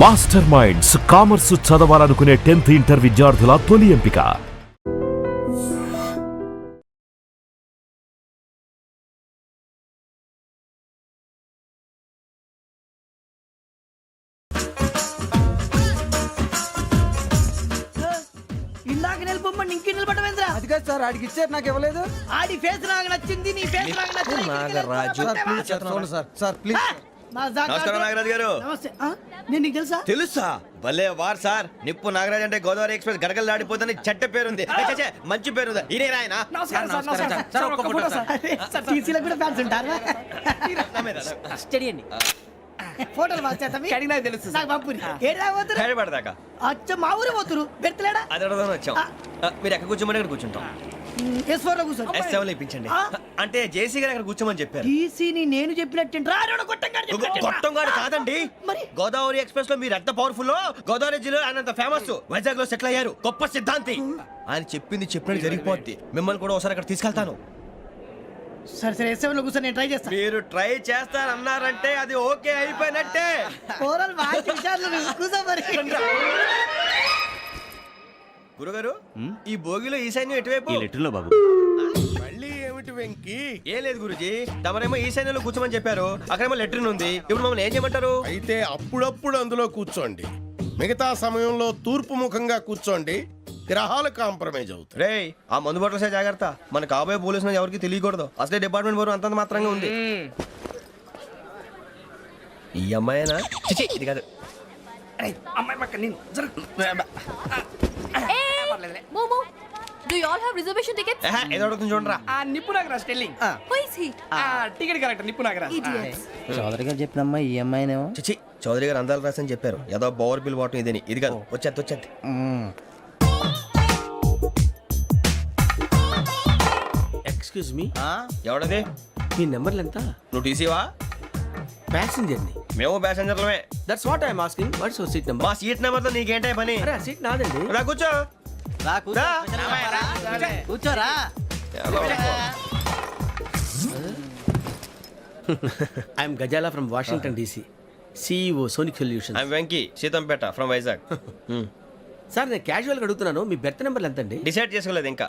Master minds commerce చదవాలనుకునే 10th inter విద్యార్థుల తొలి ఎంపిక. ఇందాక నిలబొమ్మని ఇంకే నిలబడమేంద్రా? అది కాదు సార్, ఆడికి ఇచ్చారు, నాకు ఇవ్వలేదు. ఆడి ఫేస్ నాకు నచ్చింది, నీ ఫేస్ నాకు నచ్చింది. నాగరాజు. సార్ ప్లీజ్ సార్, చూడండి సార్, సార్ ప్లీజ్. నమస్కారం నాగరాజు గారు. నమస్తే. నేను నీకు తెలుసా? తెలుసా? భలే వార్ సార్. నిప్పు నాగరాజ్ అంటే గోదావరి ఎక్స్ప్రెస్ గడగలు దాడిపోతుంది చెట్ట పేరుంది. మంచి పేరు. ఇదే ఆయన. నమస్కారం సార్, నమస్కారం సార్. ఒక్క ఫోటో సార్. సార్ టీసీలో కూడా ఫ్యాన్స్ ఉంటారా? స్టడీ అండి. ఫోటోలు మార్చేస్తాం. కడిగినా తెలుసు. నాకు పంపుని. ఏడా పోతురు? హైదరాబాద్దాకా. అచ్చ మా ఊరు పోతురు. బెర్తలేడా? అది అడగదామని వచ్చాం. మీరు ఎక్కడ కూర్చోమని అక్కడ కూర్చుంటాం. S4 లో కూర్చో. S7 లో ఇప్పించండి. అంటే జేసీ గారు అక్కడ కూర్చోమని చెప్పారు. టీసీని నేను చెప్పినట్టు రాడు గొట్టంగాడు కాదండి. మరి? గోదావరి ఎక్స్ప్రెస్ లో మీరు ఎంత పవర్ఫుల్, గోదావరి జిల్లా ఆయన ఫేమస్, వైజాగ్ లో సెటిల్ అయ్యారు, గొప్ప సిద్ధాంతి. ఆయన చెప్పింది చెప్పినట్టు జరిగిపోద్ది. మిమ్మల్ని కూడా ఒకసారి అక్కడ తీసుకెళ్తాను. సరే సరే, S7 లో కూర్చో, నేను ట్రై చేస్తాను. మీరు ట్రై చేస్తారన్నారంటే అది ఓకే అయిపోయినట్టే. ఓవరాల్ బాగా విషయాలు కూర్చో మరి. గురుగారు, ఈ భోగిలో ఈశాన్యం ఎటువైపు? లెటర్లో బాబు. మళ్ళీ ఏమిటి వెంకీ? ఏం లేదు గురుజీ, తమరేమో ఈశాన్యంలో కూర్చోమని చెప్పారు, అక్కడేమో లెటర్ ఉంది. ఇప్పుడు మమ్మల్ని ఏం చేయమంటారు? అయితే అప్పుడప్పుడు అందులో కూర్చోండి, మిగతా సమయంలో తూర్పు ముఖంగా కూర్చోండి. గ్రహాలు కాంప్రమైజ్ అవుతాయి. రేయ్, ఆ మందు బట్టలసే జాగ్రత్త. మన కాబోయే పోలీసులు ఎవరికి తెలియకూడదు. అసలే డిపార్ట్మెంట్ బోరు అంతంత మాత్రంగా ఉంది. ఈ అమ్మాయినా? చిచి, ఇది కాదు. అమ్మాయి పక్క నేను Momo, do you all have reservation tickets? ఏదో అడుగుతుంది చూడరా. ఆ నిప్పు Nagaraj telling. Who is he? Ticket correct నిప్పు నాగరాజ్. Idiots. చౌదరి గారు చెప్పినమ్మా ఈ అమ్మాయినేమో. చిచి, చౌదరి గారు అందాలు రాసని చెప్పారు. ఏదో బోర్ బిల్ వాటం ఇదేని. ఇది కాదు. వచ్చేది. Excuse me, ఎవడది? మీ నెంబర్లు ఎంత? నువ్వు టీసీవా? ప్యాసింజర్ ని. మేము ప్యాసెంజర్లమే. That's what I'm asking. What's your seat number? మా సీట్ నెంబర్ తో నీకేంటే పని? అరే సీట్ నాదండి. రా కూర్చో. రా. కూర్చోరా. I'm Gazala from Washington DC, CEO Sonic solution. I'm Venky, Seethampeta from Vizag. Sir నేను క్యాజువల్ గా అడుగుతున్నాను, మీ బెర్త్ నెంబర్లు ఎంత అండి? డిసైడ్ చేసుకోలేదు ఇంకా.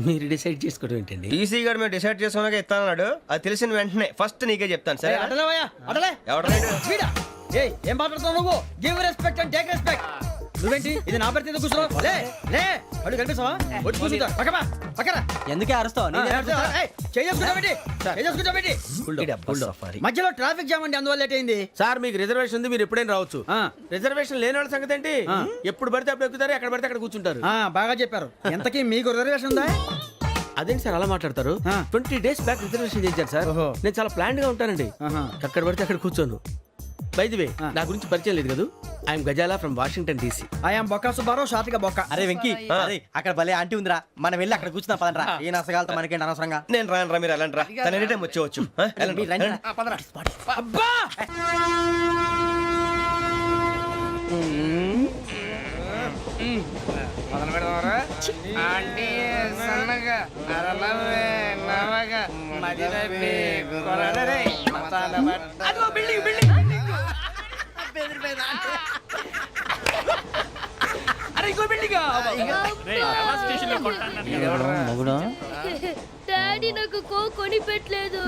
మీరు డిసైడ్ చేసుకోవడం ఏంటండి? టీసీ గారు మేము డిసైడ్ చేసుకున్నాక ఇస్తానన్నాడు. అది తెలిసిన వెంటనే ఫస్ట్ నీకే చెప్తాను. సరే? ఎవడలేడు. ఏం మాట్లాడుతున్నావు నువ్వు? Give respect and take respect. నువ్వేంటి ఇది నా పరిస్థితి కూర్చున్నావు? లే లే, అడుగు కనిపిస్తావా? వచ్చి కూర్చుంటా. పక్కరా. ఎందుకే అరుస్తావు? మధ్యలో ట్రాఫిక్ జామ్ అండి, అందువల్ల లేట్ అయింది. సార్ మీకు రిజర్వేషన్ ఉంది, మీరు ఎప్పుడైనా రావచ్చు. రిజర్వేషన్ లేని వాళ్ళ సంగతి ఏంటి? ఎప్పుడు పడితే అప్పుడు ఎక్కుతారు, ఎక్కడ పడితే అక్కడ కూర్చుంటారు. బాగా చెప్పారు. ఎంతకీ మీకు రిజర్వేషన్ ఉందా? అదేంటి సార్ అలా మాట్లాడతారు? 20 days బ్యాక్ రిజర్వేషన్ చేశారు సార్. నేను చాలా ప్లాన్డ్ గా ఉంటానండి. అక్కడ పడితే అక్కడ కూర్చోను. బై ది వే, నా గురించి పరిచయం లేదు కదా. I'm Gazala from Washington DC. I'm Bokka Subbarao, షార్ట్గా బొక్క. అరే వెంకీ, అక్కడ భలే ఆంటీ ఉందిరా, మనం వెళ్ళి అక్కడ కూర్చున్నా పదనరా. ఏ నసగాలతో మనకేంటి అనవసరంగా. నేను రాను, మీరు ఎలాంటి రా. తన ఎనీ టైం వచ్చేవచ్చు. అబ్బా మొదలు పెడదామరా? ఆంటీ సన్నగా అరలవే నవగా మదిరపి కొరడరే మతాల బట్ట. అదిగో బిల్డింగ్. అరే ఇంకో బిల్డింగ్. డాడీ నాకు కోక్ కొని పెట్టలేదు.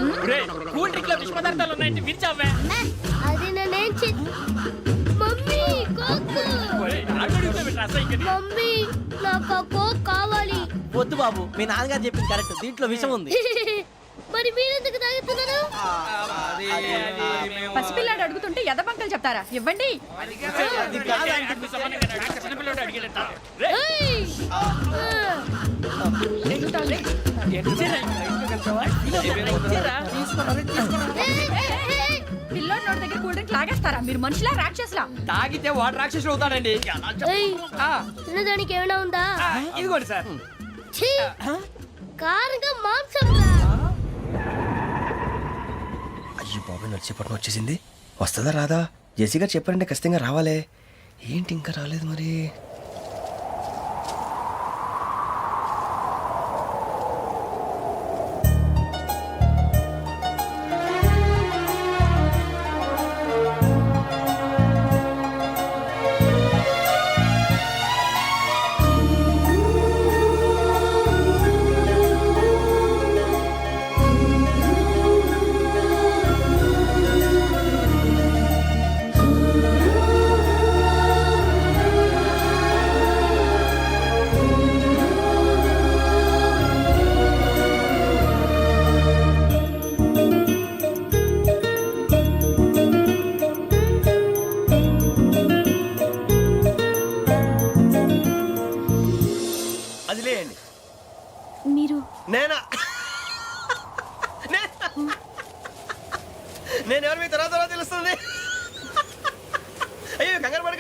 కూల్ డ్రింక్ లో విష పదార్థాలు ఉన్నాయంటే విరిచావే. అది నేనేం మమ్మీ కోక్. మమ్మీ నాకు ఆ కోక్ కావాలి. వద్దు బాబు, మీ నాన్నగారు చెప్పింది కరెక్ట్, దీంట్లో విషయం ఉంది. మరి మీరెందుకు తాగుతున్నారు? పసిపిల్లాడు అడుగుతుంటే ఎదబంకలు చెప్తారా? ఇవ్వండి. ఏయ్! పిల్లోడి నోటి దగ్గర కూల్ డ్రింక్ లాగేస్తారా? మీరు మనుషులా రాక్షసులా? తాగితే వాడు రాక్షసుడు అవుతాడండి. ఏయ్! తినడానికి ఏమైనా ఉందా? ఇదిగోండి సార్. ఛీ! కారంగా మాంసం. అయ్యో బాబాయ్, నడిచేపట్నం వచ్చేసింది. వస్తుందా రాదా? జేసీ గారు చెప్పారంటే ఖచ్చితంగా రావాలే. ఏంటి ఇంకా రాలేదు మరి?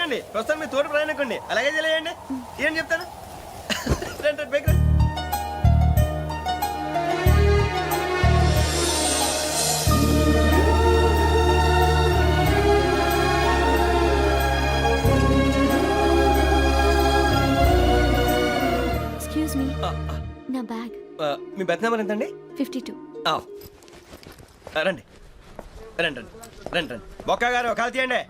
పర్లేదండి ప్రస్తుతం మీ తోటి ప్రయాణకండి అలాగే తెలియండి ఏం చెప్తాను రండి రండి బైక్ రండి ఎక్స్క్యూజ్ మీ నా బ్యాగ్ మీ బెత్ నెంబర్ ఎంతండి 52. రండి రండి రండి రండి రండి బొక్క గారు కాల్ తీయండి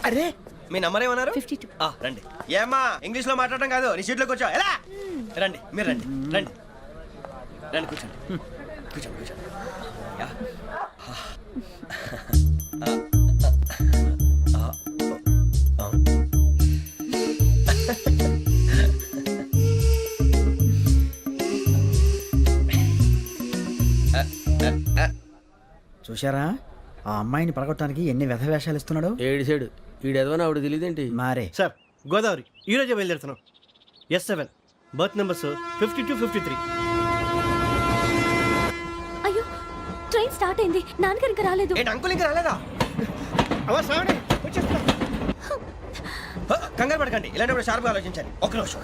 అరే మీ నంబర్ ఏమన్నారు 52. రండి ఏమ్మా ఇంగ్లీష్ లో మాట్లాడడం కాదు నీ సీట్లో కూర్చో ఎలా రండి మీరు రండి రండి రండి కూర్చోండి కూర్చోండి కూర్చోండి యా. చూశారా ఆ అమ్మాయిని పడగొట్టడానికి ఎన్ని వ్యధ వేషాలు ఇస్తున్నాడు. ఏడు సైడు ఈడెదవని ఆవిడ తెలియదేంటి. మారే సార్ గోదావరి ఈ రోజే బయలుదేరుతున్నాం S7 బర్త్ నెంబర్స్ 52 53 అయ్యో ట్రైన్ స్టార్ట్ అయింది, నాన్నగారు ఇంకా రాలేదు. ఏంటి అంకుల్ ఇంకా రాలేదా అవ్వ శ్రావణి వచ్చేస్తున్నా కంగారు పడకండి ఇలాంటప్పుడు షార్ప్గా ఆలోచించండి ఒక్క నిమిషం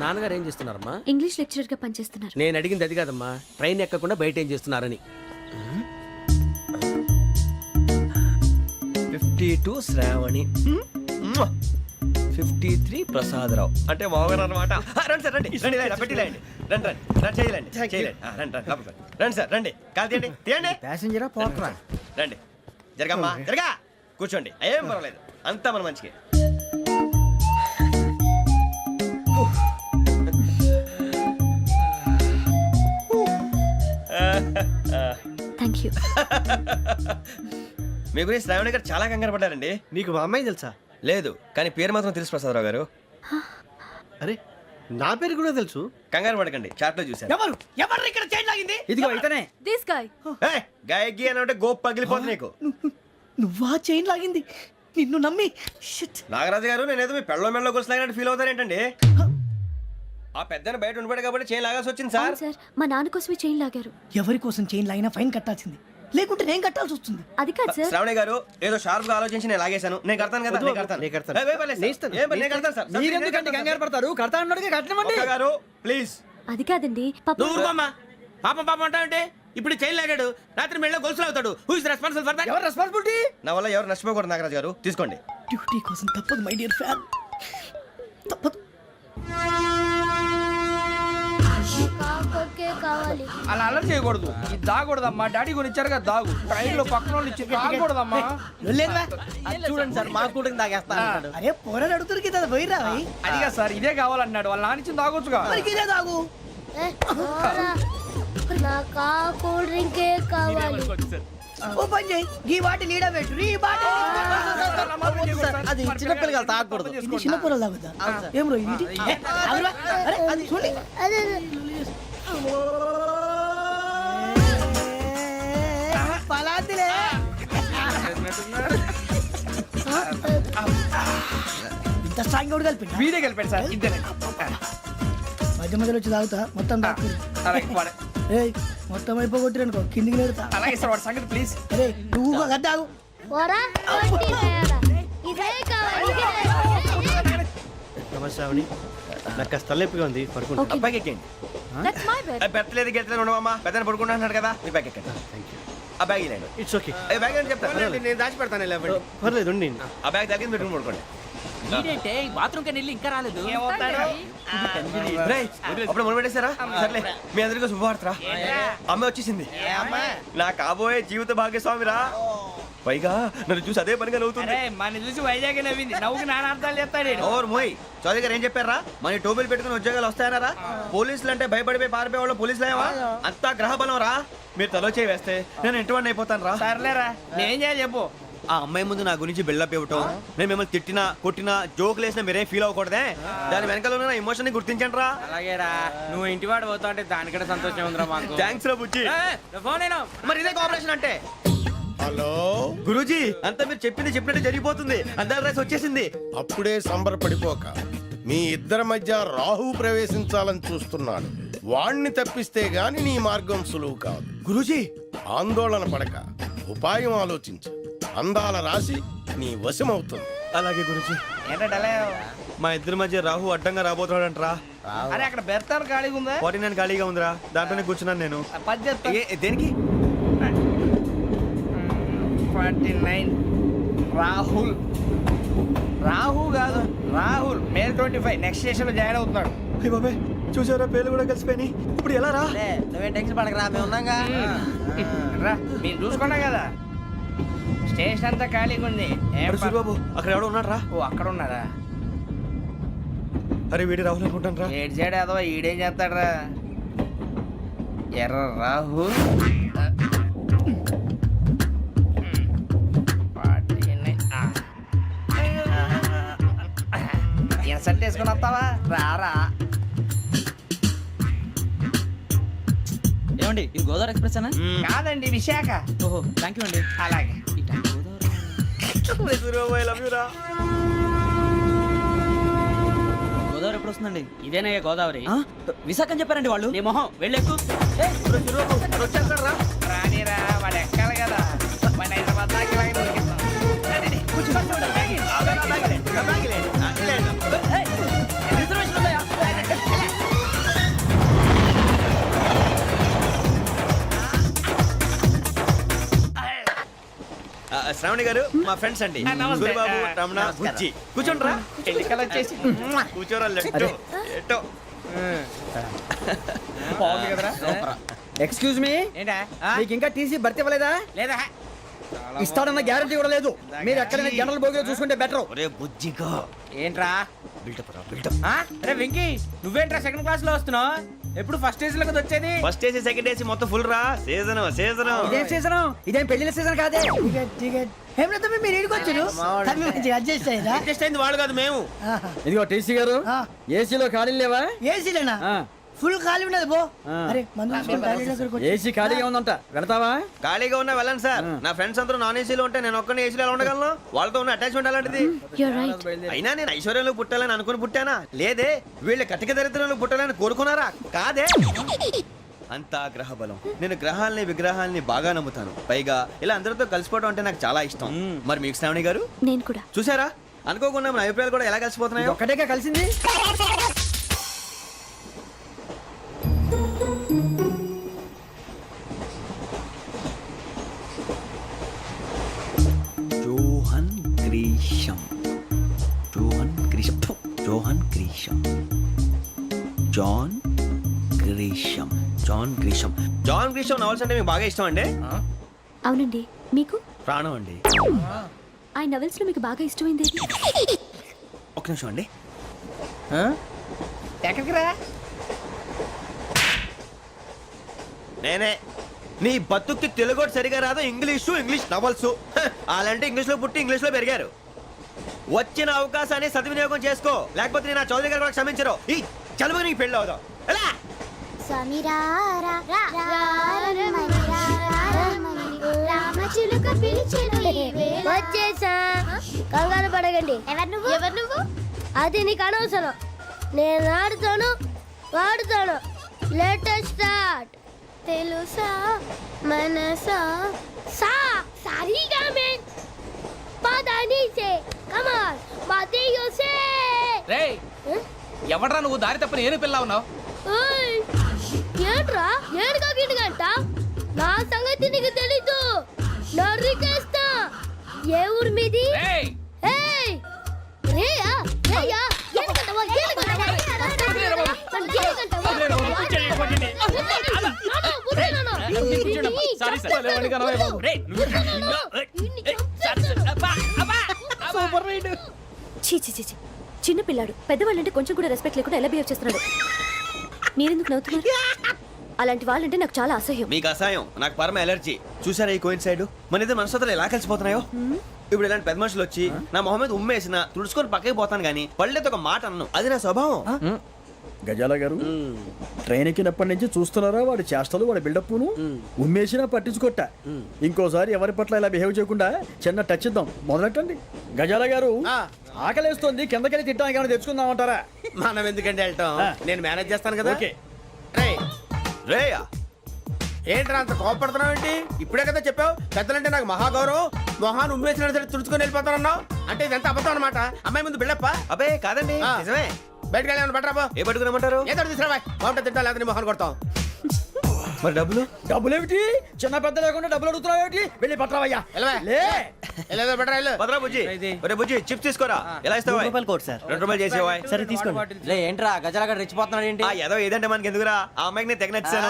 నాన్నగారు ఏం చేస్తున్నారమ్మా? ఇంగ్లీష్ లెక్చరర్ గా పనిచేస్తున్నారు. నేను అడిగింది అది కాదమ్మా, ట్రైన్ ఎక్కకుండా బయట ఏం చేస్తున్నారని. 52 శ్రావణి 53 ప్రసాదరావు అంటే మామగారు అనమాట రండి సార్ రండి రండి ఇలా పెట్టి లేండి రండి రండి రండి చేయలేండి చేయలేండి రండి రండి లోపలికి రండి సార్ రండి కాల్ తీయండి తీయండి ప్యాసింజరా పోకరా. రండి జరగమ్మా జరగా కూర్చోండి ఏం పర్వాలేదు అంతా మన మంచికి థ్యాంక్ యూ. మీ గురించి శ్రావణి గారు చాలా కంగారు పడ్డారండి. నీకు మా అమ్మాయి తెలుసా? లేదు కానీ పేరు మాత్రం తెలుసు ప్రసాదరావు గారు. అరే నా పేరు కూడా తెలుసు. కంగారు పడకండి చాట్ లో చూశాను. ఎవరు ఎవరు ఇక్కడ చైన్ లాగింది? ఇదిగో ఇతనే. This guy. గాయకి అని అంటే గోప్ పగిలిపోతుంది నీకు. నువ్వా చైన్ లాగింది? నిన్ను నమ్మి షిట్. నాగరాజు గారు నేనేదో మీ పెళ్ళ మెళ్ళలో కొలిసిలాగినట్టు ఫీల్ అవుతారు ఏంటండి? ఆ పెద్దని బయట ఉండిపోయాడు కాబట్టి చేయి లాగాల్సి వచ్చింది సార్. సార్ మా నాన్న కోసమే చైన్ లాగారు. ఎవరి కోసం చైన్ లాగినా ఫైన్ కట్టాల్సింది, లేకుంటే నేను కట్టాల్సి వస్తుంది. అది కాదు సార్. శ్రావణి గారు ఏదో షార్ప్ గా ఆలోచించి నేను లాగేశాను. నేను కడతాను కదా నేను కడతాను. నేను కడతాను సార్. మీరెందుకంటే కంగారు పడతారు? కడతా అన్నాడుగా కట్టమండి. ఒక్క గారు ప్లీజ్. అది కాదండి నువ్వు ఊరుకోమ్మా. పాపం పాపం అంటావంటే ఇప్పుడు చైన్ లాగాడు, రాత్రి మెళ్ళ గొలుసులు అవుతాడు. Who is responsible for that? ఎవరు రెస్పాన్సిబిలిటీ? నా వల్ల ఎవరు నష్టపోకూడదు నాగరాజు గారు తీసుకోండి. డ్యూటీ కోసం తప్పదు మై డియర్ ఫ్యాన్, తప్పదు. అలా అలర్ చేయకూడదు. ఇది దాగకూడదమ్మా. డాడీ కొని ఇచ్చారు కదా దాగు. ట్రైన్ లో పక్కన వాళ్ళు ఇచ్చి దాగకూడదమ్మా. లేదురా. అది చూడండి సార్, మా కూడా దాగేస్తా అన్నాడు. అరే పోరాడు అడుగుతారు కదా, పోయిరా భయ్. అదిగా సార్ ఇదే కావాలన్నాడు. వాళ్ళ నాన్న ఇచ్చింది తాగొచ్చుగా. మరి ఇదే తాగు. కూల్ డ్రింకే కావాలి. ఓ పని చేయి, ఈ బాటి లీడ పెట్టు. ఈ బాటి అది చిన్నపిల్లలు తాగకూడదు. ఇది చిన్నపిల్లలు తాగుతా. ఏం రో ఇది? ఆగురా. అరే అది చూడండి. పలాతిలే. ఇంత స్ట్రాంగ్ కూడా కలిపి వీడే గెలిపాడు సార్. ఇద్దరే. మధ్య మధ్యలో వచ్చి తాగుతా మొత్తం తాగు. అలాగే వాడు. ఏయ్ మొత్తం అయిపోగొట్టిరనుకో కిందికి నేడుతా. అలాగే సార్ వాడు సంగతి ప్లీజ్. అరే నువ్వు గద్దాగు. శ్రావణి నాకు కాస్త తలెప్పిగా ఉంది, పడుకుంటా. Okay. బ్యాగ్ ఎక్కండి. That's my bed. పెట్టలేదు గెట్టలేదు ఉండవమ్మా. పెద్దని పడుకుంటున్నాడు కదా మీ బ్యాగ్ ఎక్కండి. ఆ బ్యాగ్ ఇలాండి. ఇట్స్ ఓకే, బ్యాగ్ అని చెప్తాను. నేను దాచి పెడతాను. పర్లేదు ఉండి. ఆ బ్యాగ్ తగ్గింది పెట్టుకుని పడుకోండి. ఏంటంటే బాత్రూమ్ కని వెళ్ళి ఇంకా రాలేదు. రేయ్, అప్పుడు మొదలు పెట్టేశారా? సర్లే మీ అందరికీ శుభవార్తరా. అమ్మ వచ్చేసింది. నా కాబోయే జీవిత భాగ్యస్వామిరా. పైగా నన్ను చూసి అదే పనిగా నవ్వుతుంది. మన చూసి వైజాగ్ నవ్వింది. నవ్వుకి నాన్న అర్థాలు చెప్తాడు. ఓర్ మోయ్ చౌదరి గారు ఏం చెప్పారా? మన టోబీలు పెట్టుకుని ఉద్యోగాలు వస్తాయనరా? పోలీసులు అంటే భయపడిపోయి పారిపోయే వాళ్ళు పోలీసులు ఏవా? అంతా గ్రహ బలం రా. మీరు తలో చేయి వేస్తే నేను ఇంటివాడిని అయిపోతాను రా. సర్లేరా, నేనేం చేయాలి చెప్పు. ఆ అమ్మాయి ముందు నా గురించి బిల్డప్ ఇవ్వటం, నేను మిమ్మల్ని తిట్టినా కొట్టినా జోకులు వేసినా మీరేం ఫీల్ అవ్వకూడదే. దాని వెనకాల ఉన్న ఎమోషన్ ని గుర్తించండి రా. అలాగేరా, నువ్వు ఇంటివాడు పోతా అంటే దానికంటే సంతోషం ఉందిరా మాకు. థ్యాంక్స్ రా బుజ్జి. ఫోన్ అయినా మరి ఇదే కోఆపరేషన్ అంటే. హలో గురూజీ అంతా మీరు చెప్పింది చెప్పినట్టు జరిగిపోతుంది. అందరి రైస్ వచ్చేసింది. అప్పుడే సంబరపడిపోక. మీ ఇద్దరి మధ్య రాహు ప్రవేశించాలని చూస్తున్నాడు. వాణ్ణి తప్పిస్తే గాని నీ మార్గం సులువు కాదు. గురూజీ ఆందోళన పడక ఉపాయం ఆలోచించు. అందాల రాశి నీ వశమవుతుంది. అలాగే గురుజీ. మా ఇద్దరి మధ్య రాహు అడ్డంగా రాబోతున్నాడంట్రా. అరే అక్కడ బెర్తాను ఖాళీగా ఉందా? 49 ఖాళీగా ఉందిరా, దాంట్లోనే కూర్చున్నాను నేను. పది చేస్తా. దేనికి? 49 రాహుల్. రాహు కాదు రాహుల్. మే 25 నెక్స్ట్ స్టేషన్ లో జాయిన్ అవుతున్నాడు. అయ్య బాబాయ్, చూసారా పేర్లు కూడా కలిసిపోయినాయి. ఇప్పుడు ఎలా రా? నువ్వేం టెన్షన్ పడకరా, మేము ఉన్నాగా. రా మీరు చూసుకున్నా కదా, స్టేషన్ అంతా ఖాళీగా ఉంది. ఏం ప- సూరిబాబు అక్కడ ఎవడో ఉన్నాడు రా. ఓ అక్కడ ఉన్నారా? అరే వీడి రాహుల్ అనుకుంటాను రా. ఏడు సైడ్ ఏదో ఈడేం చేస్తాడరా? ఎర్ర రాహు. ఇన్సర్ట్ వేసుకుని వస్తావా? రారా. ఏమండి ఇది గోదావరి ఎక్స్ప్రెస్ అనా? కాదండి విశాఖ. ఓహో థ్యాంక్ యూ అండి. అలాగే. సూరిబాబు ఐ లవ్ యు రా. గోదావరి ఎప్పుడు వస్తుందండి? ఇదేనయ్య గోదావరి. విశాఖ అని చెప్పారండి వాళ్ళు. నీ మొహం వెళ్ళెక్కు. వచ్చేస్తాడు రా. రానిరా వాడు ఎక్కాలి కదా. మన హైదరాబాద్ దాకా ఇలాగే దొరికిస్తాం. రండి, కూర్చో. రిజర్వేషన్ ఉందా? శ్రావణి గారు మా ఫ్రెండ్స్ అండి. నమస్తే. సూరిబాబు, రమణ, బుజ్జి. కూర్చోండి రా. ఎన్నికలు వచ్చేసి కూర్చోరా. లెట్టో ఎట్టో. బాగుంది కదరా? ఎక్స్క్యూజ్ మీ, ఏంటా? మీకు ఇంకా టీసీ భర్తీ ఇవ్వలేదా? లేదా ఇస్తాడన్న గ్యారంటీ కూడా లేదు. మీరు ఎక్కడైనా జనరల్ బోగిలో చూసుకుంటే బెటర్. ఒరే బుజ్జిగా ఏంట్రా? బిల్డప్ రా, బిల్డప్. అరే వెంకీ, నువ్వేంట్రా సెకండ్ క్లాస్ లో వస్తున్నావు? ఎప్పుడు ఫస్ట్ ఏజ్ లో కదా వచ్చేది? ఫస్ట్ ఏసీ సెకండ్ ఏసీ మొత్తం ఫుల్ రా. Season season. ఇదేం సీజన్? ఇదేం పెళ్లిన సీజన్ కాదే. మీరు ఇడికొచ్చారు అడ్జస్ట్ అయ్యారా? అడ్జస్ట్ అయింది వాళ్ళు కాదు మేము. ఇదిగో టీసీ గారు, ఏసీలో ఖాళీ లేవా? ఏసీలేనా? ఆ. ఫుల్ ఖాళీ ఉన్నది బో. అరే మందు తీసుకొని టాయిలెట్ దగ్గరకు వచ్చి- ఏసీ ఖాళీగా ఉందంట, వెళతావా? ఖాళీగా ఉన్నా వెళ్ళండి సార్. నా ఫ్రెండ్స్ అందరూ నాన్ ఏసీలో ఉంటే నేను ఒక్కనే ఏసీలో ఎలా ఉండగలను? వాళ్ళతో ఉన్న అటాచ్మెంట్ అలాంటిది. You're right. అయినా నేను ఐశ్వర్యంలో పుట్టాలని అనుకుని పుట్టానా? లేదే. వీళ్ళ కటిక దరిద్రంలో పుట్టాలని కోరుకున్నారా? కాదే. అంతా గ్రహ బలం. నేను గ్రహాలని విగ్రహాలని బాగా నమ్ముతాను. పైగా ఇలా అందరితో కలిసిపోవడం అంటే నాకు చాలా ఇష్టం. మరి మీకు శ్రావణి గారు నేను కూడా. చూసారా? అనుకోకుండా మన అభిప్రాయాలు కూడా ఎలా కలిసిపోతున్నాయో. ఒక్కటేగా కలిసింది. Johan Grisham. Johan Grisham. Johan Grisham. John Grisham. John Grisham. John Grisham novels అంటే మీకు బాగా ఇష్టం అండి? అవునండి. మీకు? ప్రాణం అండి. ఆ నవెల్స్ లో మీకు బాగా ఇష్టమైంది ఏది? ఒక నిమిషం అండి. ఎక్కడికి రా? నేనే. నీ బతుక్కి తెలుగు సరిగా రాదు. English novels. అలాంటి ఇంగ్లీష్ లో పుట్టి ఇంగ్లీష్ లో పెరిగారు. వచ్చిన అవకాశాన్ని సద్వినియోగం చేసుకో, లేకపోతే నేను ఆ చౌదరి గారు కూడా క్షమించరు. ఈ చదువు నీకు పెళ్ళి అవుదాం. ఎలా? వచ్చేసా, కంగారు పడకండి. ఎవరు నువ్వు? అది నీకు అనవసరం. నేను ఆడుతాను, వాడుతాను. Latest start. తెలుసా మనసా సా సారీగా మెన్ పదని సే కమాన్ మాదేయో సే. రేయ్ ఎవడ్రా నువ్వు? దారి తప్పని ఏను పిల్ల ఉన్నావు? ఓయ్ ఏంట్రా ఏడుగా గిడుగంట? నా సంగతి నీకు తెలీదు. నరికేస్తా. ఏ ఊరు మీది? రేయ్ ఏయ్ రేయా రేయా ఏడుగంటవా ఏడుగంటవా చీ చీ చీ చీ. చిన్న పిల్లాడు. పెద్దవాళ్ళంటే కొంచెం కూడా రెస్పెక్ట్ లేకుండా ఎలా బిహేవ్ చేస్తున్నాడు. మీరెందుకు నవ్వుతున్నారు? అలాంటి వాళ్ళంటే నాకు చాలా అసహ్యం. మీకు అసహాయం, నాకు పరమ ఎలర్జీ. చూసారా ఈ కోయిన్సైడ్? మన ఇద్దరు మనస్తత్వాలు ఎలా కలిసిపోతున్నాయో. ఇప్పుడు ఇలాంటి పెద్ద మనుషులు వచ్చి నా మొహం మీద ఉమ్మేసిన తుడుచుకొని పక్కకి పోతాను కానీ పళ్ళేతో ఒక మాట అన్ను. అది నా స్వభావం. గజాల గారు, ట్రైన్ ఎక్కినప్పటి నుంచి చూస్తున్నారా వాడి చేష్టలు, వాడి బిల్డప్ను? ఉమ్మేసినా పట్టించుకోట. ఇంకోసారి ఎవరి పట్ల ఇలా బిహేవ్ చేయకుండా చిన్న టచ్ ఇద్దాం. మొదలెట్టండి. గజాల గారు, ఆకలేస్తుంది, కిందకెళ్ళి తిట్టడానికి ఏమైనా తెచ్చుకుందామంటారా? మనం ఎందుకంటే వెళ్తాం, నేను మేనేజ్ చేస్తాను కదా. ఓకే. రేయా ఏంట్రా అంత కోపడుతున్నావు ఏంటి? ఇప్పుడే కదా చెప్పావు పెద్దలంటే నాకు మహాగౌరవం, మొహాన్ని ఉమ్మేసిన సరే తుడుచుకొని వెళ్ళిపోతానన్నావు. అంటే ఇదంతా అబద్ధం అనమాట. అమ్మాయి ముందు బిళ్ళప్ప. అబ్బే కాదండి ఆ. నిజమే. బయటకు వెళ్ళి బట్రాబో. ఏ పట్టుకురమ్మంటారు? ఏదో తీసుకురా బాగుంటుంది తింటా లేదా నీ మొహాన్ని కొడతాం. మరి డబ్బులు? డబ్బులేమిటి చిన్న పెద్ద లేకుండా డబ్బులు అడుగుతున్నావు ఏమిటి? వెళ్ళి పట్టరావయ్యా. వెళ్ళవా? లే వెళ్ళేదో బట్రా వెళ్ళు. భద్రా బుజ్జి ఒరే బుజ్జి చిప్స్ తీసుకోరా. ఎలా ఇస్తావా? కోట్ సార్ 2 రూపాయలు చేసేవా? సరే తీసుకోండి. లే ఏంట్రా గజలాగా రెచ్చిపోతున్నాడు ఏంటి? ఆ ఏదో ఏదంటే మనకి ఎందుకురా, ఆ అమ్మాయికి నేను తెగ నచ్చాను.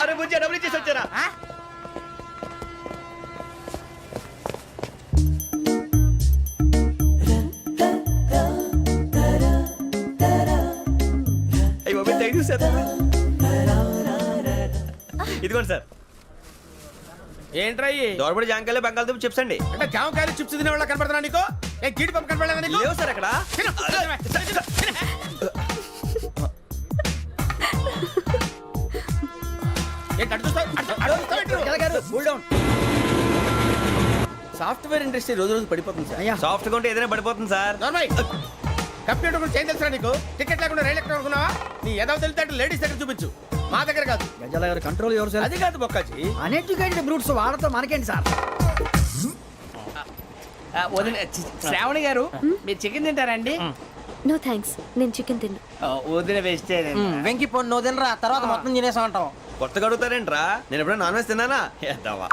అరే బుజ్జి డబ్బులు ఇచ్చేసి వచ్చారా? అయ్యో థ్యాంక్ యూ సార్. ఇదిగోండి సార్. ఏంట్రా ఇయ్యి? దోరబడి జాంకాయలు బంగాళదుంప చిప్స్ అండి. అంటే జామకాయలు చిప్స్ తినే వాళ్ళ కనపడుతున్నా నీకు? ఏ గీడి పంప కనపడలేదా నీకు? లేవు సార్ అక్కడ. తిను. ఏంటి అటు చూస్తావు? అటు చూస్తావు ఏంటి? సాఫ్ట్వేర్ ఇండస్ట్రీ రోజు రోజు పడిపోతుంది సార్. అయ్యా సాఫ్ట్ గా ఉంటే ఏదైనా పడిపోతుంది సార్. నార్మల్ కంప్యూటర్ గురించి ఏం తెలుసా నీకు? టికెట్ లేకుండా రైలు ఎక్కడ అనుకున్నావా? నీ ఏదో తెలితే లేడీస్ దగ్గర చూపించు, మా దగ్గర కాదు. గజాల గారు కంట్రోల్ ఎవరు సార్? అది కాదు బొక్కాజీ. అన్ఎడ్యుకేటెడ్ బ్రూట్స్ వాళ్ళతో మనకేంటి సార్? శ్రావణి గారు మీరు చికెన్ తింటారండి? నో థ్యాంక్స్, నేను చికెన్ తిన్నా. వదిన వేస్తే వెంకి పొన్ను నువ్వు తినరా, తర్వాత మొత్తం తినేసా ఉంటాం. కొత్తగా అడుగుతారేంట్రా? నేను ఎప్పుడైనా నాన్ వెజ్ తిన్నానా? ఎద్దావా.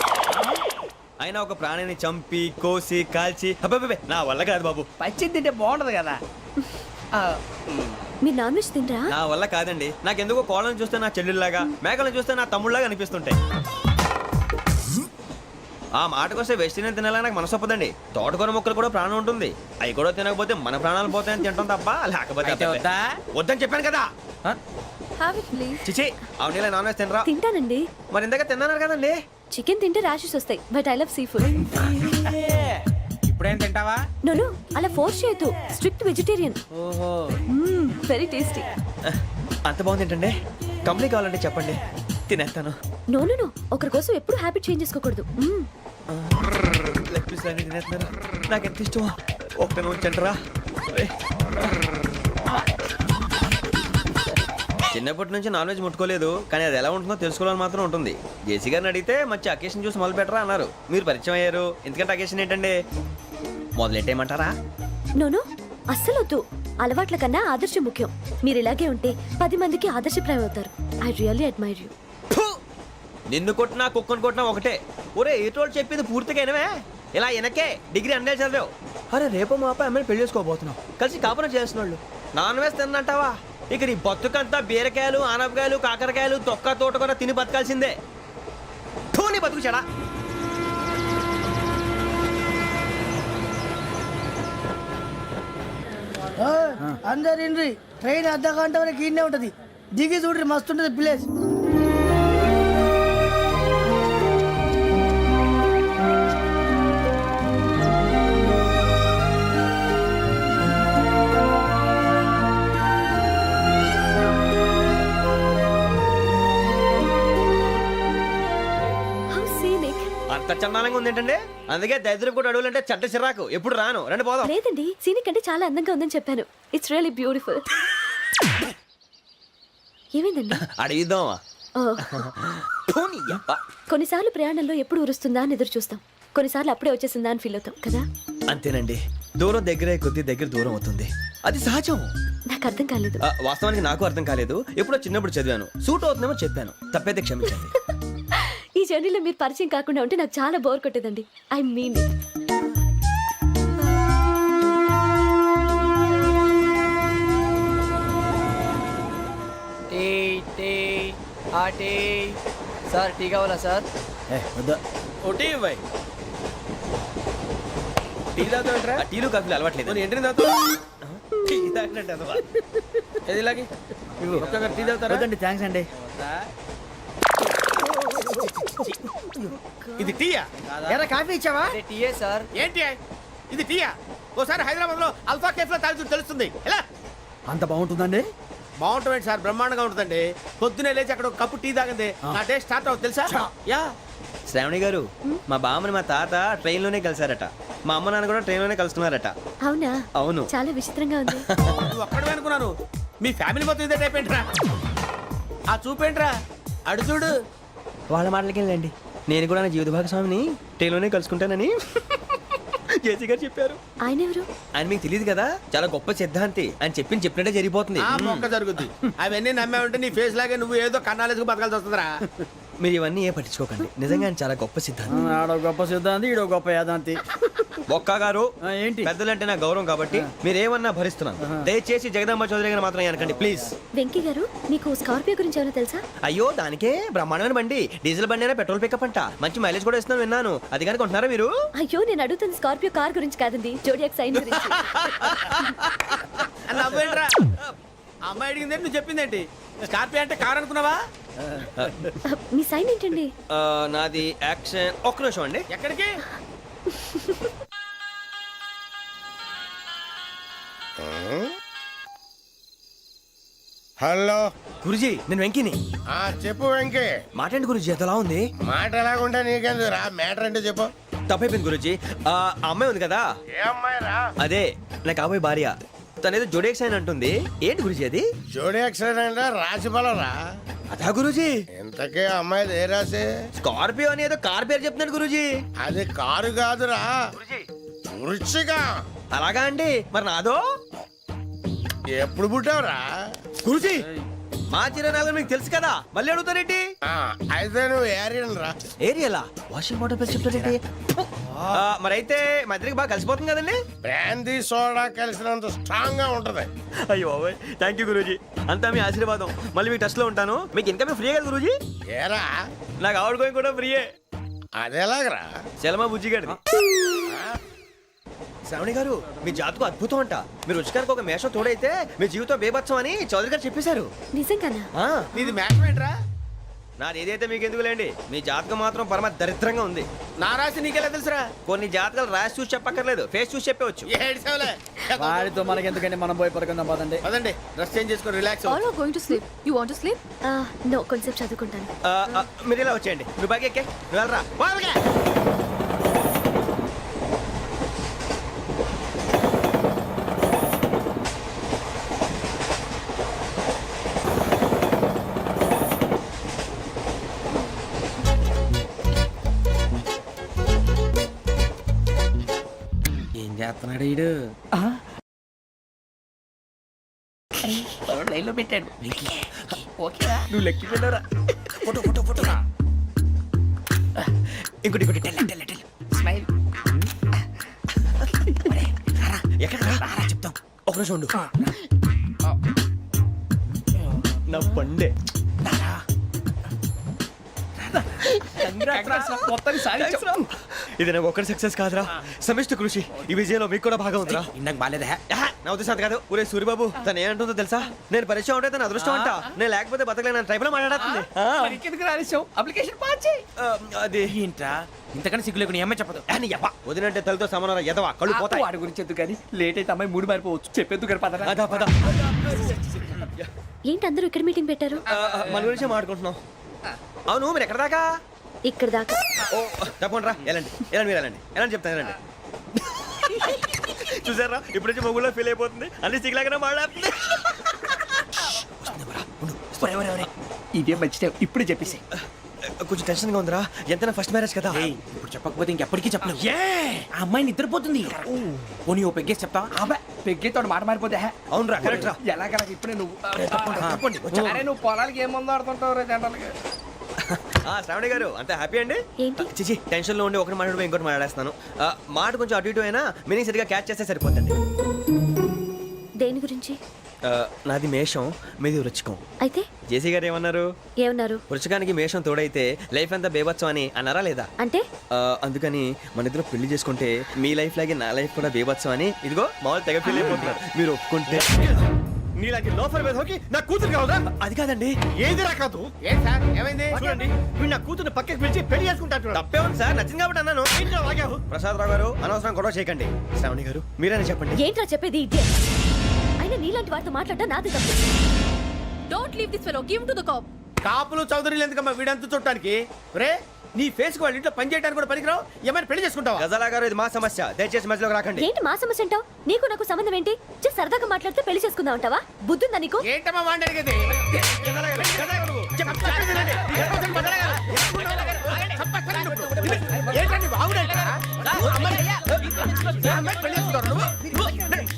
అయినా ఒక ప్రాణిని చంపి కోసి కాల్చి అబ్బబ్బబ్బే, నా వల్ల కాదు బాబు. పచ్చి తింటే బాగుంటది కదా. మీరు నాన్ వెజ్ తినరా? నా వల్ల కాదండి. నాకెందుకో కోళ్ళని చూస్తే నా చెల్లెళ్ళలాగా, మేకలను చూస్తే నా తమ్ముళ్ళలాగా అనిపిస్తుంటాయి. ఆ మాటకొస్తే వెస్టిరియన్ తినాలని నాకు మనసు ఒప్పదండి. తోటకూర మొక్కలు కూడా ప్రాణం ఉంటుంది. అవి కూడా తినకపోతే మన ప్రాణాలు పోతాయని తింటాం తప్ప లేకపోతే అయితే అబ్బబ్బే. వద్దా? వద్దని చెప్పాను కదా. Have it please. చిచి అవునీ నాన్ వెజ్ తినరా? తింటానండి. మరి ఇందాక తిన్నాను కదండి. చికెన్ తింటే ర్యాషెస్ వస్తాయి, but I love sea food. ఇప్పుడేం తింటావా? నో అలా ఫోర్స్ చేయొద్దు. Strict vegetarian. ఓహో వెరీ టేస్టీ. అంత బాగుంది ఏంటండి? కంప్లీట్ కావాలంటే చెప్పండి, తినేస్తాను. నో ఒకరి కోసం ఎప్పుడు హ్యాబిట్ చేంజ్ చేసుకోకూడదు. లెగ్ పీస్ అన్ని తినేస్తున్నారు. నాకు ఎంత ఇష్టమో. ఒక్క ఉంచండిరా. చిన్నప్పటి నుంచి నాన్ వెజ్ ముట్టుకోలేదు, కానీ అది ఎలా ఉంటుందో తెలుసుకోవాలని మాత్రం ఉంటుంది. జేసీ గారిని అడిగితే మంచి అకేషన్ చూసి మొదలు పెట్టరా అన్నారు. మీరు పరిచయం అయ్యారు, ఎందుకంటే అకేషన్ ఏంటండి? మొదలెట్టేయమంటారా? నో అస్సలు వద్దు. అలవాట్ల కన్నా ఆదర్శం ముఖ్యం. మీరు ఇలాగే ఉంటే 10 మందికి ఆదర్శప్రాయం అవుతారు. I really admire you. నిన్ను కొట్టినా కుక్కను కొట్టినా ఒకటే. ఒరే ఏటోళ్ళు చెప్పింది పూర్తిగా వినవే. ఇలా వెనకే డిగ్రీ అన్నే చదివావు. అరే రేపు మా అబ్బాయి అమ్మని పెళ్లి చేసుకోబోతున్నావు, కలిసి కాపురం చేస్తున్నాళ్ళు. Non veg తిన్నంటావా? ఇక నీ బతుకంతా బీరకాయలు ఆనపకాయలు కాకరకాయలు తొక్క తోట కూడా తిని బతకాల్సిందే. నీ బతుకు చెడా. అందరు ఇండ్రి ట్రైన్ అర్ధ గంట వరకు ఇన్నే ఉంటది. దిగి చూడ్రి మస్తు ఉంటది ప్లేస్. అంత చందానంగా ఉంది ఏంటండి? అందుకే దరిద్రం కూడా అడవులంటే చెడ్డ చిరాకు. ఎప్పుడు రాను. రండి పోదాం. లేదండి, సీనిక్ అంటే చాలా అందంగా ఉందని చెప్పాను. It's really beautiful. ఏమైందండి? అడిగిద్దామా? కొన్నిసార్లు ప్రయాణంలో ఎప్పుడు ఉరుస్తుందా అని ఎదురు చూస్తాం, కొన్నిసార్లు అప్పుడే వచ్చేసిందా అని ఫీల్ అవుతాం కదా. అంతేనండి, దూరం దగ్గరే కొద్ది దగ్గర దూరం అవుతుంది. అది సహజం. నాకు అర్థం కాలేదు. వాస్తవానికి నాకు అర్థం కాలేదు. ఎప్పుడో చిన్నప్పుడు చదివాను. సూట్ అవుతుందేమో చెప్పాను, తప్పైతే క్షమించండి. ఈ జర్నీలో మీరు పరిచయం కాకుండా ఉంటే నాకు చాలా బోర్ కొట్టేదండి. I mean it. Sir tea కావాలా సార్? ఒకటి ఇవ్వాయి. టీ తాగుతాంట్రా? టీలు కాఫీలు అలవాట్లేదు. ఏంటి తాగుతావు? టీ తాగినట్టు అదవా. ఏది ఇలాగే ఒక్కొక్కరు టీ తాగుతారా? వద్దండి, థ్యాంక్స్ అండి. ఇది టీయా? ఎరా కాఫీ ఇచ్చావా? టీయే సార్. ఏంటి ఇది టీయా? ఓసారి హైదరాబాద్ లో అల్ఫా కేఫ్ లో తాగుతూ తెలుస్తుంది. ఎలా అంత బాగుంటుందండి? బాగుంటుంది సార్, బ్రహ్మాండంగా ఉంటుందండి. పొద్దునే లేచి అక్కడ ఒక కప్పు టీ తాగింది నా డే స్టార్ట్ అవుతుంది తెలుసా? యా. శ్రావణి గారు, మా బామ్మని మా తాత ట్రైన్ లోనే కలిసారట. మా అమ్మ నాన్న కూడా ట్రైన్ లోనే కలుస్తున్నారట. అవునా? అవును. చాలా విచిత్రంగా ఉంది. నువ్వు అక్కడే అనుకున్నాను. మీ ఫ్యామిలీ మొత్తం ఇదే టైప్ ఏంట్రా? ఆ చూపేంట్రా, అడు చూడు. వాళ్ళ మాటలకి వెళ్ళండి. నేను కూడా నా జీవిత భాగస్వామిని ట్రైన్లోనే కలుసుకుంటానని జేసీ గారు చెప్పారు. ఆయన ఎవరు? ఆయన మీకు తెలియదు కదా, చాలా గొప్ప సిద్ధాంతి అని చెప్పినట్టే జరిగిపోతుంది. ఆ మొక్క జరుగుద్ది. అవన్నీ నమ్మే ఉంటే నీ ఫేస్ లాగే నువ్వు ఏదో కన్నాలేసుకు బతకాల్సి వస్తుందిరా. మీరు ఇవన్నీ ఏ పట్టించుకోకండి, నిజంగా ఆయన చాలా గొప్ప సిద్ధాంతి. ఆడో గొప్ప సిద్ధాంతి, ఈడో గొప్ప యాదాంతి. ఒక్క గారు ఏంటి? పెద్దలంటే నా గౌరవం కాబట్టి మీరేమన్నా భరిస్తున్నాను. దయచేసి జగదాంబ చౌదరి గారు మాత్రం అనకండి ప్లీజ్. వెంకీ గారు, మీకు స్కార్పియో గురించి ఏమైనా తెలుసా? అయ్యో దానికే బ్రహ్మాండమైన బండి, డీజిల్ బండి అయినా పెట్రోల్ పికప్ అంట, మంచి మైలేజ్ కూడా ఇస్తున్నాను విన్నాను. అది కనుక ఉంటున్నారా మీరు? అయ్యో, నేను అడుగుతుంది స్కార్పియో కార్ గురించి కాదండి, జోడియాక్ సైన్ గురించి. నవ్వేంట్రా? అమ్మాయి అడిగింది నువ్వు చెప్పిందేంటి? స్కార్పియో అంటే కారు అనుకున్నావా? మీ సైన్ ఏంటండి? నాది యాక్షన్. ఒక్క నిమిషం అండి. ఎక్కడికి? హలో గురుజీ నేను వెంకిని. చెప్పు వెంకీ. మాటండి గురుజీ, ఎంతలా ఉంది? మాట ఎలాగుంటా నీకెందుకు రా, మ్యాటర్ అంటే చెప్పు. తప్పైపోయింది గురుజీ. ఆ అమ్మాయి ఉంది కదా, ఏ అమ్మాయి రా? అదే నా కాబోయే భార్య. తనేదో జోడేక్స్ అని అంటుంది. ఏంటి గురుజీ అది? జోడి యాక్సిడెంట్ రాసి రా. అదా గురుజీ? ఇంతకే అమ్మాయి ఏ రాసి? స్కార్పియో అని ఏదో కార్ పేరు చెప్తున్నాడు గురుజీ. అది కారు కాదురా, వృచ్చిక. అలాగా అండి, మరి నాదో? ఎప్పుడు పుట్టావురా? గురుజీ మా చిరనాలు మీకు తెలుసు కదా, మళ్ళీ అడుగుతారేంటి? అయితే నువ్వు ఏరియన్ రా. ఏరియలా? వాషింగ్ వాటర్ పేరు చెప్తారేంటి? మరైతే మా ఇద్దరికి బాగా కలిసిపోతుంది కదండి. బ్రాందీ సోడా కలిసినంత స్ట్రాంగ్ గా ఉంటది. అయ్యో థ్యాంక్ యూ గురూజీ, అంతా మీ ఆశీర్వాదం. మళ్ళీ మీ టచ్ లో ఉంటాను. మీకు ఇంకా ఫ్రీ కదా గురూజీ? ఏరా నాకు ఆవిడ గోయింగ్ కూడా ఫ్రీయే. అదేలాగరా? చలమా బుజ్జి గారిది. శ్రావణి గారు, మీ జాతకు అద్భుతం అంట. మీరు రుచికారికి ఒక మేషం తోడైతే మీ జీవితం బేబత్సం అని చౌదరి గారు చెప్పేశారు. నిజంగానా? నీది మ్యాచ్ ఏంట్రా? నాది ఏదైతే మీకు ఎందుకులేండి, మీ జాతకం మాత్రం పరమ దరిద్రంగా ఉంది. నా రాసి నీకెలా తెలుసురా? కొన్ని జాతకాలు రాసి చూసి చెప్పక్కర్లేదు, ఫేస్ చూసి చెప్పవచ్చు. వాడితో మనకి ఎందుకంటే మనం పోయి పడుకుందాం పదండి. పదండి, డ్రెస్ చేంజ్ చేసుకొని relax. All are going to sleep. You want to sleep? No, కొంచెం చదువుకుంటాను. మీరు ఇలా వచ్చేయండి. నువ్వు బాగా ఎక్కే, నువ్వు వెళ్ళరా. ఏం చేస్తున్నాడు ఈడు? లైన్లో పెట్టాడు. ఓకేరా? నువ్వు లెక్కి వెళ్ళరా. Photo photo photo. ఇంకోటి ఇంకోటి. Tell smile. ఎక్కడ రా చెప్తాం. ఒక నిమిషం ఉండు. నా పండే. ఇది నాకు ఒక్కడి సక్సెస్ కాదురా, సమిష్టి కృషి. ఈ విజయంలో మీకు కూడా భాగం ఉందిరా. ఇందాక బాలేదా? నా ఉద్దేశం అంత కాదు. ఊరే సూరిబాబు, తను ఏమంటుందో తెలుసా? నేను పరిచయం ఉంటే తన అదృష్టం అంట, నేను లేకపోతే బతకలేను ట్రైబ్ లో మాట్లాడుతుంది. అప్లికేషన్ పాస్ చేయి. అది ఏంట్రా ఇంతకన్నా సిగ్గు లేకుండా ఏమై చెప్పదు. వదినంటే తలతో సమానం ఎదవా, కళ్ళు పోతాయి. వాడి గురించి ఎందుకు కానీ లేట్ అయితే అమ్మాయి మూడు మారిపోవచ్చు. చెప్పేందుకు గారు పద. అదా పద. ఏంటి అందరూ ఇక్కడ మీటింగ్ పెట్టారు? మన గురించి మాట్లాడుకుంటున్నాం. అవును, మీరు ఎక్కడ దాకా? ఇక్కడ దాకా. ఓ తప్పకుండా రా, వెళ్ళండి వెళ్ళండి, మీరు వెళ్ళండి వెళ్ళండి, చెప్తాను వెళ్ళండి. చూసారా, ఇప్పుడు నుంచి మొగుల్లో ఫీల్ అయిపోతుంది, అన్ని సిగ్లాగానే మాట్లాడుతుంది. ఇదే మంచి టైం, ఇప్పుడు చెప్పేసి. కొంచెం టెన్షన్ గా ఉందిరా, ఎంతైనా ఫస్ట్ మ్యారేజ్ కదా. ఇప్పుడు చెప్పకపోతే ఇంకెప్పటికీ చెప్పను. ఆ అమ్మాయి నిద్రపోతుంది. పోనీ ఓ పెగ్గేసి చెప్తా. అబ్బా పెగ్గేతో మాట మారిపోతే. అవును రా, కరెక్ట్ రా. ఎలాగలా ఇప్పుడే నువ్వు తప్పండి. అరే నువ్వు పొలాలకి ఏముందో ఆడుతుంటావు రే జనరల్గా. శ్రావణి గారు అంత హ్యాపీ అండి? ఏంటి? చిచి టెన్షన్ లో ఉండి ఒకటి మాట్లాడిపోయి ఇంకోటి మాట్లాడేస్తున్నాను. మాట కొంచెం అటు ఇటు అయినా మీనింగ్ సరిగా క్యాచ్ చేస్తే సరిపోతుంది. దేని గురించి? నాది మేషం, మీది వృచ్చికం. అయితే జేసీ గారు ఏమన్నారు? ఏమన్నారు? వృచ్చికానికి మేషం తోడైతే లైఫ్ అంతా బేబత్సం అని అన్నారా లేదా? అంటే అందుకని మన ఇద్దరు పెళ్లి చేసుకుంటే మీ లైఫ్ లాగే నా లైఫ్ కూడా బేబత్సం అని ఇదిగో మామూలు తెగ పెళ్లి అయిపోతున్నారు. మీరు ఒప్పుకుంటే నీలాంటి లోఫర్ మీద హోకి నా కూతురు కావదా? అది కాదండి. ఏది రా కాదు? ఏం సార్ ఏమైంది? చూడండి, వీడు నా కూతురు పక్కకి పిలిచి పెళ్లి చేసుకుంటాడు. తప్పే ఉంది సార్, నచ్చింది కాబట్టి అన్నాను. ప్రసాద్ రావు గారు అనవసరం గొడవ చేయకండి. శ్రావణి గారు మీరైనా చెప్పండి. ఏంట్రా చెప్పేది? ఇదే అయినా నీలాంటి వారితో మాట్లాడటం నాది తప్పు. Don't leave this fellow. Give to the cop. కాపులు చౌదరులు ఎందుకమ్మా వీడంతా చుట్టానికి రే నీ ఫేస్ వాళ్ళ ఇంట్లో పని చేయడానికి కూడా పనికిరావు ఏమైనా పెళ్లి చేసుకుంటావా గజాలా గారు ఇది మా సమస్య, దయచేసి మధ్యలోకి రాకండి. ఏంటి మా సమస్య అంటావు? నీకు నాకు సంబంధం ఏంటి? జస్ట్ సరదాగా మాట్లాడితే పెళ్లి చేసుకుందాం అంటావా? బుద్ధుందా నీకు? ఏంటమ్మా వాడి అడిగేది ఏంటండి బాగుండేట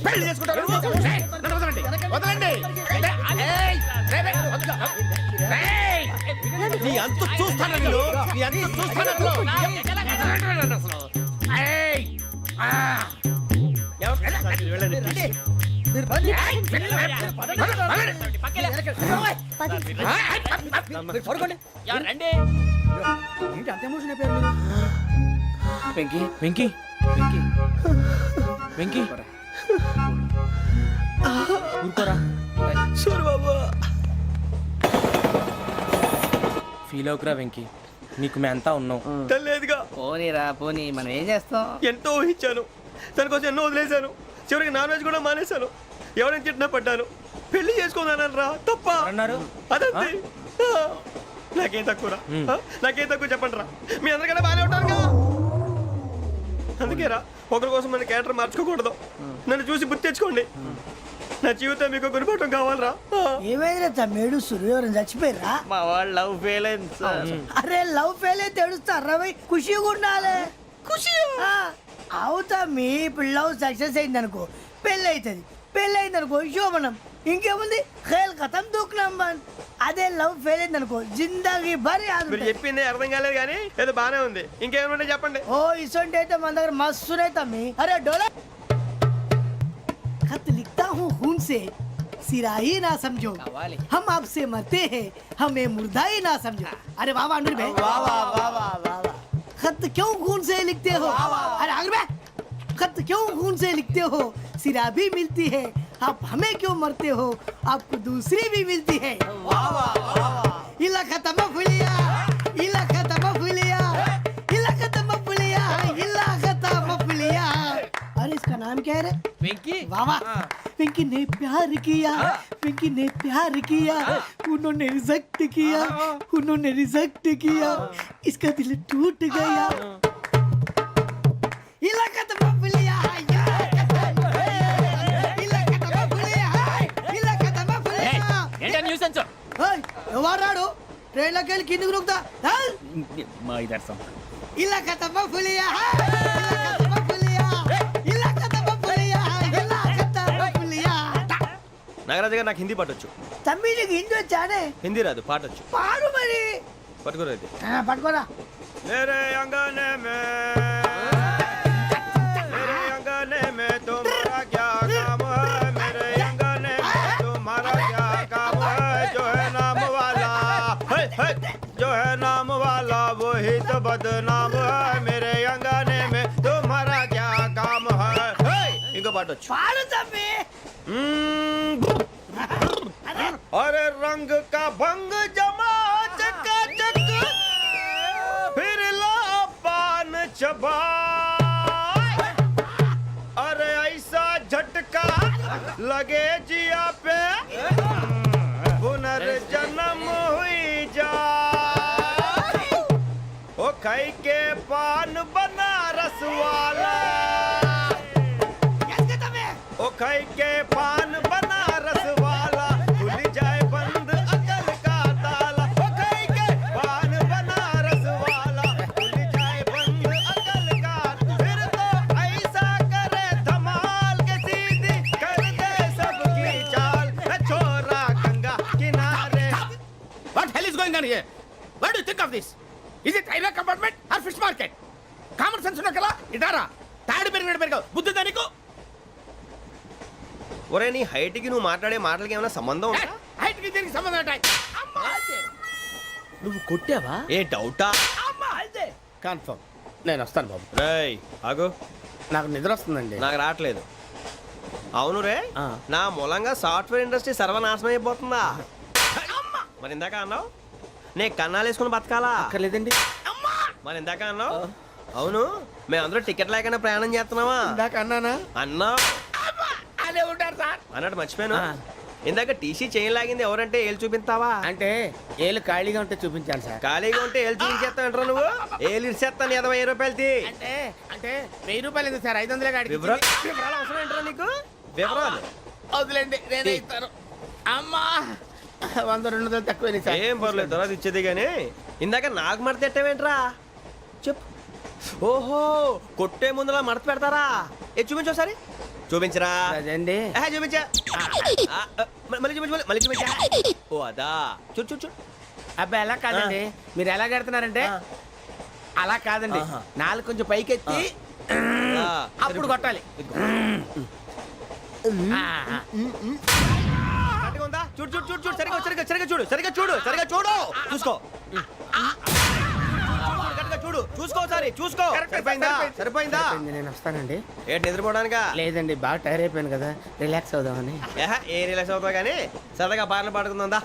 పెళ్లి చేసుకుంటారు వదలండి నీ అంత చూస్తాను నీ అంత చూస్తాను వెంకీ వెంకీ వెంకీ వెంకీ ఊరుకోరా. ఫీల్ అవుకురా వెంకీ, నీకు మేమంతా ఉన్నాం. తెలియదుగా. పోనీరా పోనీ మనం ఏం చేస్తాం. ఎంతో ఊహించాను, తన కోసం ఎన్నో వదిలేశాను, చివరికి నాన్ వెజ్ కూడా మానేశాను. ఎవరైనా తిట్టినా పడ్డాను. పెళ్లి చేసుకున్నానని రా తప్ప అన్నారు. అదంతే. నాకేం తక్కువ రా, నాకేం తక్కువ చెప్పండి రా. మీ అందరికన్నా బాగానే ఉంటారుగా. అందుకే రా, ఒకరి కోసం మన క్యారెక్టర్ మార్చుకోకూడదు. నన్ను చూసి గుర్తు తెచ్చుకోండి. నా జీవితం మీకు గురిపటం కావాలరా. ఏమైందిరా తమ్మేడు సూర్యవరం చచ్చిపోయిరా? మా వాళ్ళు లవ్ ఫెయిల్ అయింది సార్. అరే లవ్ ఫెయిల్ అయితే ఏడుస్తారా భయ్? ఖుషిగా ఉండాలి. ఖుషి అవుతా. మీ ఇప్పుడు లవ్ సక్సెస్ అయింది అనుకో పెళ్ళి అవుతుంది. పెళ్ళి అయింది అనుకో శోభనం. ఇంకేముంది ఖేల్ కథం దూకునాం బాన్. అదే లవ్ ఫెయిల్ అయింది అనుకో జిందాగీ భారీ. మీరు చెప్పింది అర్థం కాలేదు కానీ ఏదో బానే ఉంది. ఇంకేమైనా చెప్పండి. ఓ ఇసొంటి అయితే మన దగ్గర మస్తునే తమ్మి. అరే డోలా खत लिखता हूँ खून से सिरा ही ना समझो, हम आपसे मरते हैं हमें मुर्दा ही ना समझो. अरे वाह वाह अनुर भाई, वाह वाह वाह वाह वाह. खत क्यों खून से लिखते हो? अरे अनुर भाई, खत क्यों खून से लिखते हो? सिरा भी मिलती है, आप हमें क्यों मरते हो? आपको दूसरी भी मिलती है. वाह वाह वाह. इला खत्म फुलिया, इला खत्म फुलिया, इला खत्म फुलिया, इला खत्म फुलिया. अरे इसका नाम क्या है रे? వెంకీ वाह वाह. पिंकी ने प्यार किया, पिंकी ने प्यार किया, उन्होंने रिजेक्ट किया, उन्होंने रिजेक्ट किया, इसका दिल टूट गया. इलाका तो बबलिया ఎవరాడు ట్రైన్లోకి వెళ్ళి కిందికి నొక్కుతా. మా ఇదర్శం ఇలాకా తప్ప పులియా, ఇలాకా తప్ప పులియా, ఇలాకా తప్ప పులియా, ఇలాకా తప్ప పులియా. నాగరాజు గారు నాకు హిందీ పాటొచ్చు. తమ్మి నీకు హిందీ వచ్చానే? హిందీ రాదు, పాటొచ్చు. పాడు మరి. పట్టుకోరా ఇది. పట్టుకోరా. मेरे अंगने में तुम्हारा क्या काम है? मेरे अंगने में तुम्हारा क्या काम है? जो है नाम वाला जो है नाम वाला वही तो बदनाम है. मेरे अंगने में तुम्हारा क्या काम है? इनको पाटो పాడు తమ్మి. अरे रंग का भंग जमा चकाचक फिर ला पान चबा. अरे ऐसा झटका लगे जिया पे पुनर्जन्म हुई जा. ओ खाई के पान बनारस वाला, ओ खाई के पान बनारस वाला खुल जाए बंद अकल का ताला. ओ खाई के पान बनारस वाला खुल जाए बंद अकल का. फिर तो ऐसा करे धमाल के सीधी कर दे सबकी चाल. छोरा गंगा किनारे. What hell is going on here? What do you think of this? Is it railway compartment or fish market? Common sense ఉన్న కదా ఇదారా తాడు పెరిగాడు బుద్ధి దానికి. ఒరే నీ హైట్ కి నువ్వు మాట్లాడే మాటలకి ఏమైనా సంబంధం ఉందా? హైట్ కి దీనికి సంబంధం ఉంటాయి. నువ్వు కొట్టావా? ఏ డౌటా? కన్ఫర్మ్. నేను వస్తాను బాబు. రేయ్ ఆగు. నాకు నిద్ర వస్తుందండి. నాకు రావట్లేదు. అవును రే, ఆ. నా మూలంగా సాఫ్ట్వేర్ ఇండస్ట్రీ సర్వనాశనం అయిపోతుందా? మరి ఇందాక అన్నావు నే కన్నాలు వేసుకుని బతకాలా? అక్కర్లేదండి. మరి ఇందాక అన్నావు అవును మేమందరూ టికెట్ లేకుండా ప్రయాణం చేస్తున్నావా? ఇందాక అన్నానా? అన్నా అదే ఉంటారు సార్. అన్నట్టు మర్చిపోయాను. ఇందాక టీసీ చేయి లాగింది ఎవరంటే ఏళ్ళు చూపిస్తావా? అంటే ఏళ్ళు ఖాళీగా ఉంటే చూపించాలి సార్. ఖాళీగా ఉంటే ఏళ్ళు చూపించేస్తానంటారా నువ్వు? ఏళ్ళు ఇచ్చేస్తాను 20 రూపాయలది. అంటే అంటే 1000 రూపాయలు ఎందుకు సార్? 500 గాడికి వివరాలు అవసరం ఏంట్రా నీకు? వివరాలు వదిలేండి, నేనే ఇస్తాను. అమ్మా 100 200 తక్కువ సార్. ఏం పర్లేదు, తర్వాత ఇచ్చేది కానీ ఇందాక నాకు మడత పెట్టావేంట్రా? చెప్పు. ఓహో, కొట్టే ముందులా మడత పెడతారా? ఏ చూపించు ఒకసారి. చూపించరా? అదండి. చూపించా. మళ్ళీ చూపించు, మళ్ళీ చూపించా. ఓ అదా, చూడు చూడు చూడు. అబ్బాయి ఎలా కాదండి, మీరు ఎలా కడుతున్నారంటే అలా కాదండి. నాలుగు కొంచెం పైకెత్తి అప్పుడు కొట్టాలి. కరెక్ట్గా ఉందా? చూడు చూడు చూడు చూడు, సరిగా సరిగా సరిగా చూడు, సరిగా చూడు, సరిగా చూడు, చూసుకో. కరెక్ట్గా చూడు, చూసుకో ఒకసారి, చూసుకో. సరిపోయిందా? సరిపోయిందా? నేను వస్తానండి. ఏంటి నిద్రపోవడానికా? లేదండి, బాగా టైర్ అయిపోయాను కదా, రిలాక్స్ అవుదామని. ఏ రిలాక్స్ అవుతావు కానీ సరదాగా పాటలు పాడుకుందా?